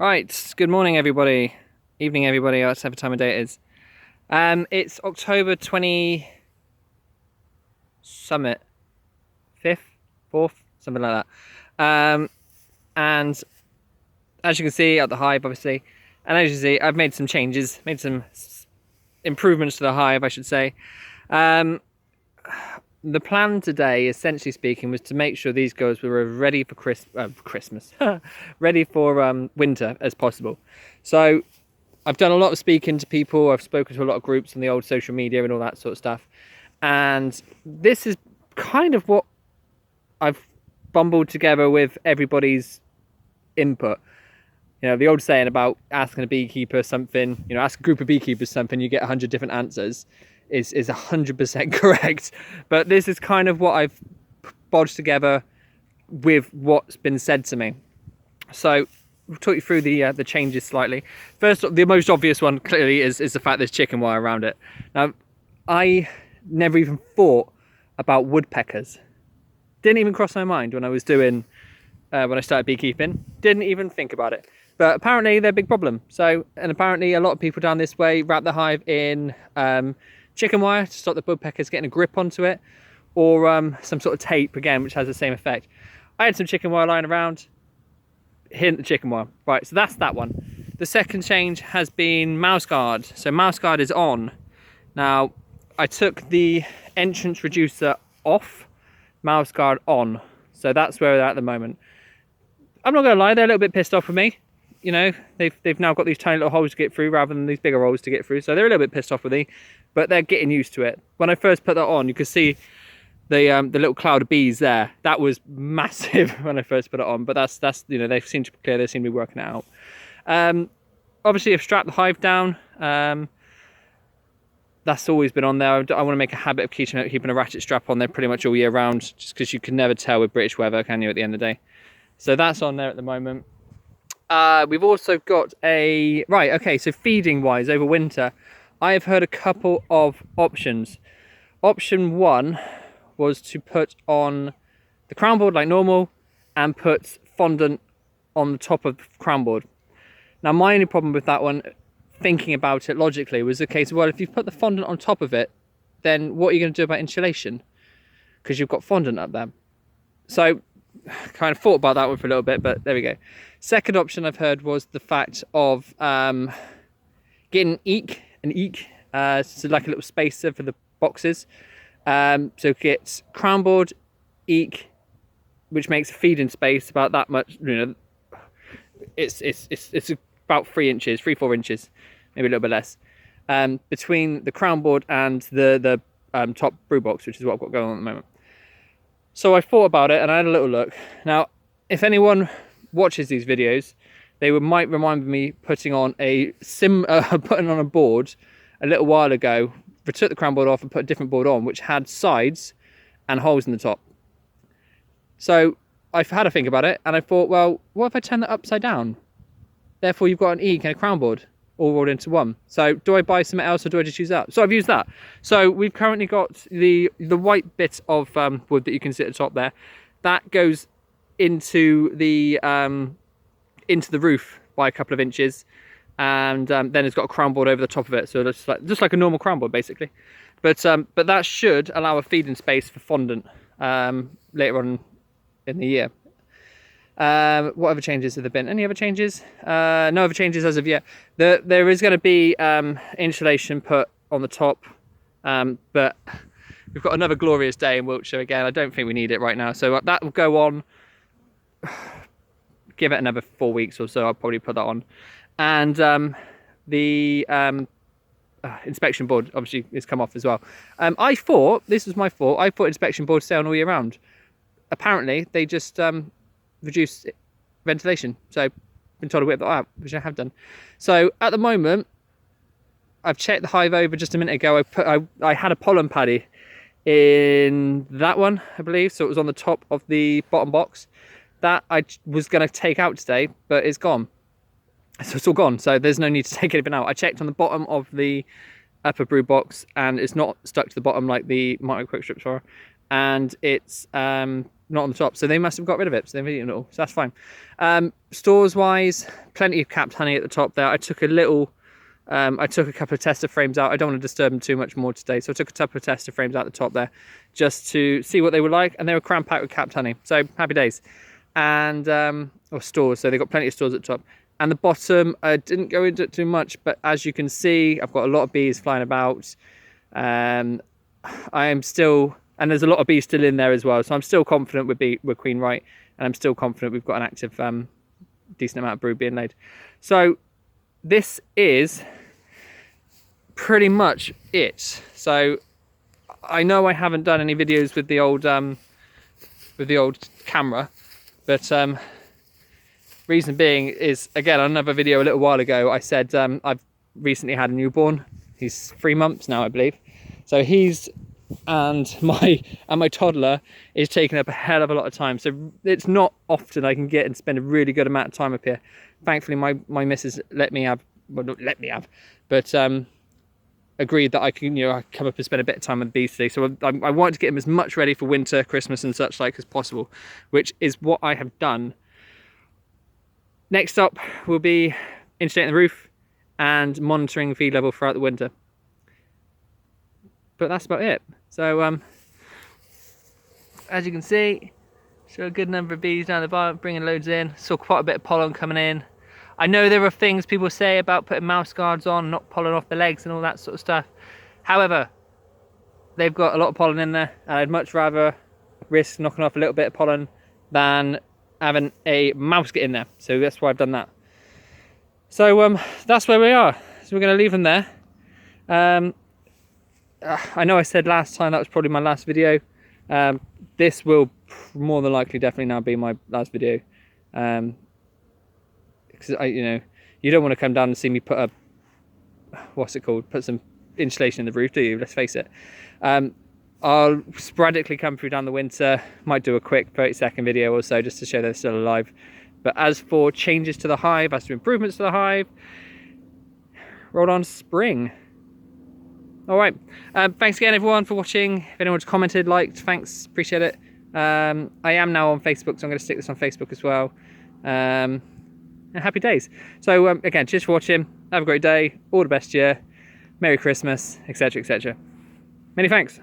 Right, good morning everybody, evening everybody, whatever time of day it is. It's October 20 summit, 5th, 4th, something like that. And as you can see at the hive, obviously, and as you see, I've made some changes, made some improvements to the hive, I should say. The plan today, essentially speaking, was to make sure these guys were ready for Christmas, ready for winter as possible. So I've done a lot of speaking to people. I've spoken to a lot of groups on the old social media and all that sort of stuff. And this is kind of what I've bumbled together with everybody's input. You know, the old saying about asking a beekeeper something, you know, ask a group of beekeepers something, you get 100 different answers is 100% correct. But this is kind of what I've bodged together with what's been said to me. So we'll talk you through the changes slightly. First, the most obvious one clearly is the fact there's chicken wire around it. Now, I never even thought about woodpeckers. Didn't even cross my mind when I was doing, when I started beekeeping. Didn't even think about it. But apparently they're a big problem. So, and apparently a lot of people down this way wrap the hive in chicken wire to stop the woodpeckers getting a grip onto it, or some sort of tape again, which has the same effect. I had some chicken wire lying around. Hit the chicken wire. Right, so that's that one. The second change has been mouse guard. So mouse guard is on. Now, I took the entrance reducer off, mouse guard on. So that's where they're at the moment. I'm not gonna lie, they're a little bit pissed off with me. You know, they've now got these tiny little holes to get through rather than these bigger holes to get through. So they're a little bit pissed off with me, but they're getting used to it. When I first put that on, you could see the little cloud of bees there. That was massive when I first put it on, but that's you know, they seem to be clear, they seem to be working it out. Obviously I've strapped the hive down. That's always been on there. I want to make a habit of keeping a ratchet strap on there pretty much all year round, just because you can never tell with British weather, can you, at the end of the day? So that's on there at the moment. We've also got a, right, okay, so feeding wise over winter, I have heard a couple of options. Option one was to put on the crown board like normal and put fondant on the top of the crown board. Now my only problem with that one, thinking about it logically, was the case, well, if you put the fondant on top of it, then what are you going to do about insulation? Because you've got fondant up there. So kind of thought about that one for a little bit, but there we go. Second option I've heard was the fact of getting an eek, so like a little spacer for the boxes. So get crown board, eek, which makes a feeding space about that much. You know, it's about 3 inches, 3-4 inches, maybe a little bit less, between the crown board and the top brew box, which is what I've got going on at the moment. So I thought about it and I had a little look. Now, if anyone watches these videos, they might remind me putting on a board a little while ago. I took the crown board off and put a different board on, which had sides and holes in the top. So I've had a think about it and I thought, well, what if I turn that upside down? Therefore, you've got an eek and a crown board all rolled into one. So do I buy something else or do I just use that? So I've used that. So we've currently got the white bit of wood that you can see at the top there. That goes into the roof by a couple of inches, and then it's got a crown board over the top of it. So it's just like a normal crown board basically. But that should allow a feeding space for fondant later on in the year. What other changes have there been? Any other changes? No other changes as of yet. There is going to be insulation put on the top, but we've got another glorious day in Wiltshire again. I don't think we need it right now, so that will go on. Give it another 4 weeks or so, I'll probably put that on. And the inspection board obviously has come off as well. I thought, this was my fault, I thought inspection boards stay on all year round. Apparently they just reduce ventilation, so I've been told to whip that out, which I have done. So at the moment, I've checked the hive over just a minute ago. I had a pollen paddy in that one, I believe, so it was on the top of the bottom box. That I was going to take out today, but it's gone. So it's all gone, so there's no need to take anything out. I checked on the bottom of the upper brew box and it's not stuck to the bottom like the micro quick strips are, and it's not on the top, so they must have got rid of it, so they've eaten it all, so that's fine. Stores wise, plenty of capped honey at the top there. I took a couple of tester frames out. I don't want to disturb them too much more today, so I took a couple of tester frames out the top there just to see what they were like, and they were cram packed with capped honey, so happy days. And or stores, so they've got plenty of stores at the top. And the bottom, I didn't go into it too much, but as you can see, I've got a lot of bees flying about. I am still, and there's a lot of bees still in there as well, so I'm still confident with Queen Right, and I'm still confident we've got an active decent amount of brood being laid. So this is pretty much it. So I know I haven't done any videos with the old camera, but reason being is, again, on another video a little while ago, I said I've recently had a newborn. He's 3 months now, I believe. So he's, and my toddler is taking up a hell of a lot of time. So it's not often I can get and spend a really good amount of time up here. Thankfully, my missus let me have, well, not let me have, but agreed that I can, I come up and spend a bit of time with the bees today. So I wanted to get him as much ready for winter, Christmas and such like as possible, which is what I have done. Next up will be insulating the roof and monitoring feed level throughout the winter. But that's about it. So as you can see, saw a good number of bees down the bottom, bringing loads in. Saw quite a bit of pollen coming in. I know there are things people say about putting mouse guards on, not pollen off the legs and all that sort of stuff. However, they've got a lot of pollen in there, and I'd much rather risk knocking off a little bit of pollen than having a mouse get in there. So that's why I've done that. So that's where we are. So we're going to leave them there. I know I said last time that was probably my last video. This will more than likely definitely now be my last video. Because you don't want to come down and see me put a, what's it called, put some insulation in the roof, do you? Let's face it. I'll sporadically come through down the winter, might do a quick 30-second video or so just to show they're still alive. But as for changes to the hive, as to improvements to the hive, roll on spring. All right, thanks again everyone for watching. If anyone's commented, liked, thanks, appreciate it. I am now on Facebook, so I'm going to stick this on Facebook as well. And happy days. So again, cheers for watching, have a great day, all the best to you, Merry Christmas, etc, etc. Many thanks.